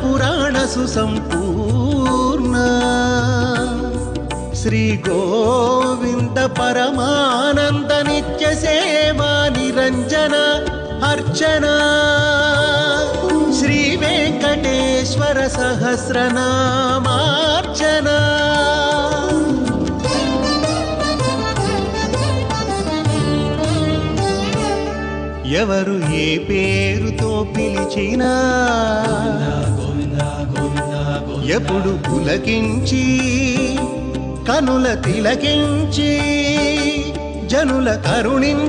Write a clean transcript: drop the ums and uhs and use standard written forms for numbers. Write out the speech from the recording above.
పురాణ సుసంపూర్ణ శ్రీ గోవింద పరమానంద నిత్య సేవా నిరంజన అర్చన శ్రీ వెంకటేశ్వర సహస్రనామార్చన ఎవరు ఏ పేరుతో పిలిచినా ఎప్పుడు పులకించి కనుల తిలకించి జనుల కరుణించు